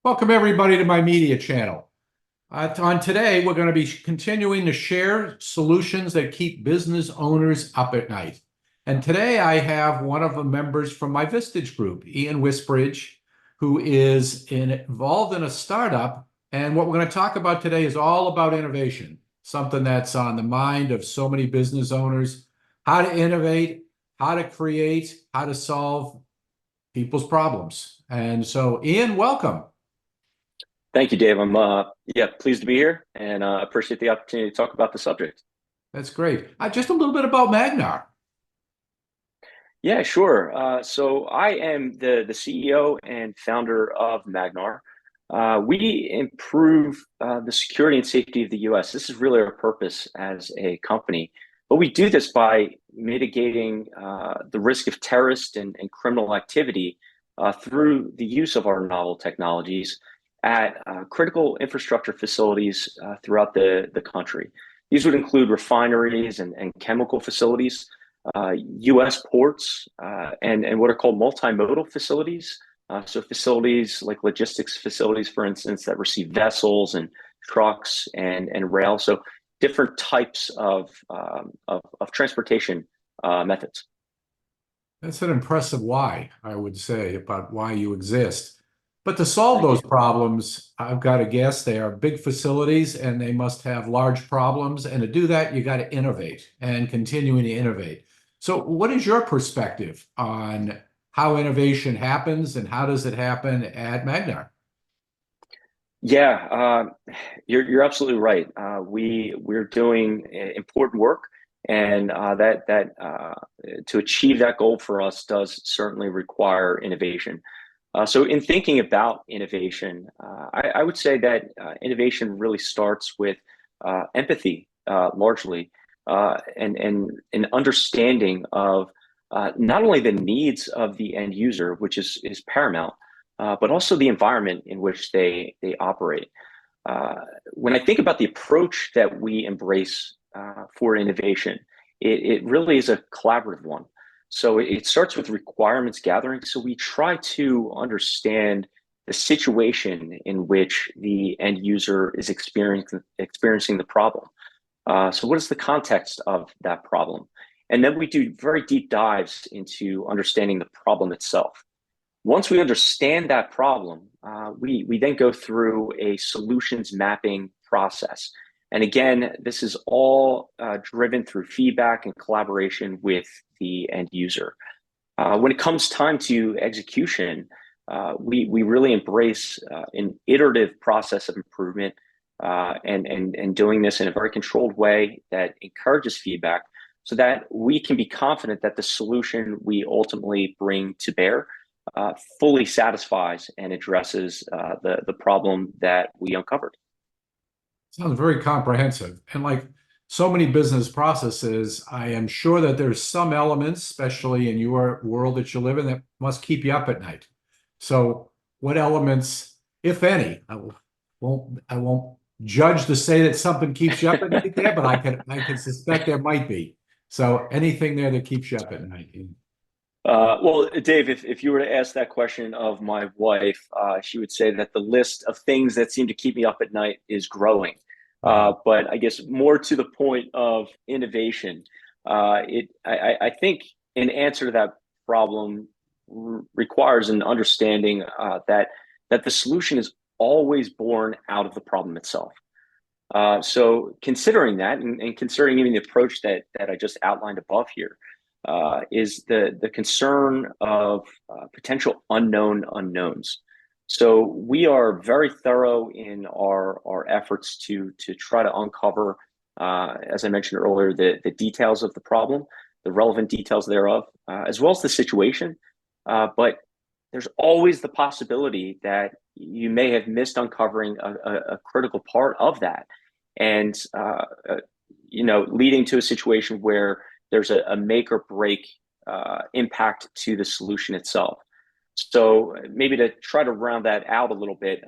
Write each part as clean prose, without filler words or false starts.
Welcome everybody to my media channel. On today, we're going to be continuing to share solutions that keep business owners up at night. And today I have one of the members from my Vistage group, Ian Wisbridge, who is involved in a startup. And what we're going to talk about today is all about innovation, something that's on the mind of so many business owners: how to innovate, how to create, how to solve people's problems. And so, Ian, welcome. Thank you, Dave. I'm pleased to be here and appreciate the opportunity to talk about the subject. That's great. Just a little bit about Magnar. Yeah, sure. So I am the CEO and founder of Magnar. We improve the security and safety of the U.S. This is really our purpose as a company. But we do this by mitigating the risk of terrorist and criminal activity through the use of our novel technologies at critical infrastructure facilities throughout the country. These would include refineries and chemical facilities, U.S. ports, and what are called multimodal facilities. So facilities like logistics facilities, for instance, that receive vessels and trucks and rail. So different types of transportation methods. That's an impressive why, I would say, about why you exist. But to solve Thank those you. problems, I've got to guess they are big facilities and they must have large problems. And to do that, you got to innovate and continuing to innovate. So what is your perspective on how innovation happens and how does it happen at Magnar? Yeah, you're absolutely right. We're doing important work, and to achieve that goal for us does certainly require innovation. So, in thinking about innovation, I would say that innovation really starts with empathy, largely, and an understanding of not only the needs of the end user, which is paramount, but also the environment in which they operate. Uh, when I think about the approach that we embrace for innovation, it really is a collaborative one. So it starts with requirements gathering. So we try to understand the situation in which the end user is experiencing the problem. So what is the context of that problem? And then we do very deep dives into understanding the problem itself. Once we understand that problem, we then go through a solutions mapping process. And again, this is all driven through feedback and collaboration with the end user. When it comes time to execution, we really embrace an iterative process of improvement, and doing this in a very controlled way that encourages feedback so that we can be confident that the solution we ultimately bring to bear fully satisfies and addresses the problem that we uncovered. Sounds very comprehensive. And like so many business processes, I am sure that there's some elements, especially in your world that you live in, that must keep you up at night. So what elements, if any, I won't judge to say that something keeps you up at night there, but I can suspect there might be. So anything there that keeps you up at night. Well, Dave, if you were to ask that question of my wife, she would say that the list of things that seem to keep me up at night is growing. Wow. But I guess more to the point of innovation, I think an answer to that problem requires an understanding that the solution is always born out of the problem itself. So considering that and considering even the approach that I just outlined above here, is the concern of potential unknown unknowns. So we are very thorough in our efforts to try to uncover, as I mentioned earlier, the details of the problem, the relevant details thereof, as well as the situation. But there's always the possibility that you may have missed uncovering a critical part of that, and leading to a situation where there's a make or break impact to the solution itself. So maybe to try to round that out a little bit,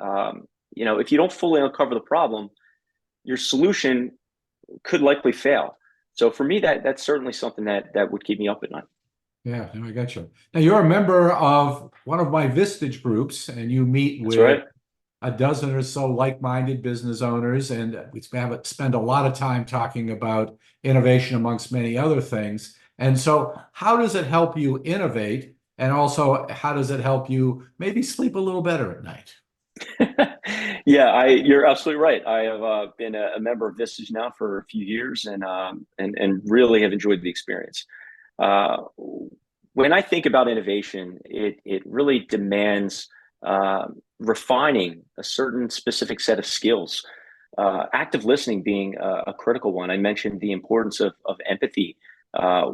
if you don't fully uncover the problem, your solution could likely fail. So for me, that's certainly something that would keep me up at night. Yeah, no, I got you. Now you're a member of one of my Vistage groups, and you meet That's with right. a dozen or so like-minded business owners, and we spend a lot of time talking about innovation amongst many other things. And so how does it help you innovate? And also, how does it help you maybe sleep a little better at night? Yeah, you're absolutely right. I have been a member of Vistage now for a few years, and really have enjoyed the experience. Uh, when I think about innovation, it really demands refining a certain specific set of skills. Active listening being a critical one. I mentioned the importance of empathy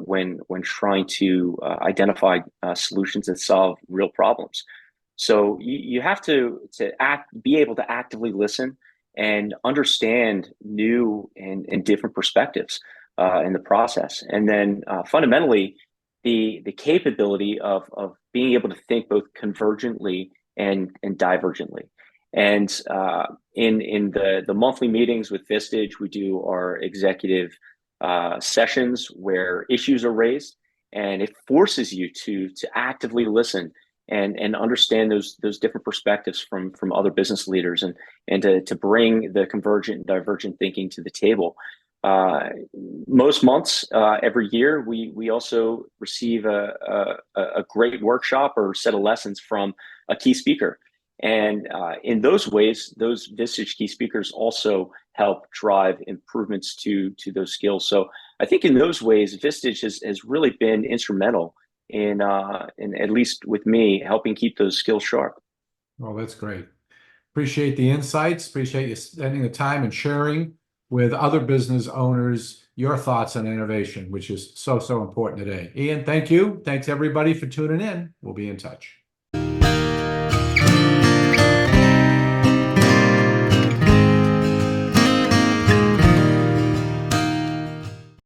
when trying to identify solutions that solve real problems. So you have be able to actively listen and understand new and different perspectives in the process, and then fundamentally the capability of being able to think both convergently and divergently. And in the monthly meetings with Vistage, we do our executive sessions where issues are raised, and it forces you to actively listen and understand those different perspectives from other business leaders, and to bring the convergent and divergent thinking to the table. Uh, Most months, every year, we also receive a great workshop or set of lessons from a key speaker. And in those ways, those Vistage key speakers also help drive improvements to those skills. So I think in those ways, Vistage has really been instrumental in at least with me helping keep those skills sharp. Well, that's great. Appreciate the insights. Appreciate you spending the time and sharing with other business owners your thoughts on innovation, which is so, so important today. Ian, thank you. Thanks everybody for tuning in. We'll be in touch.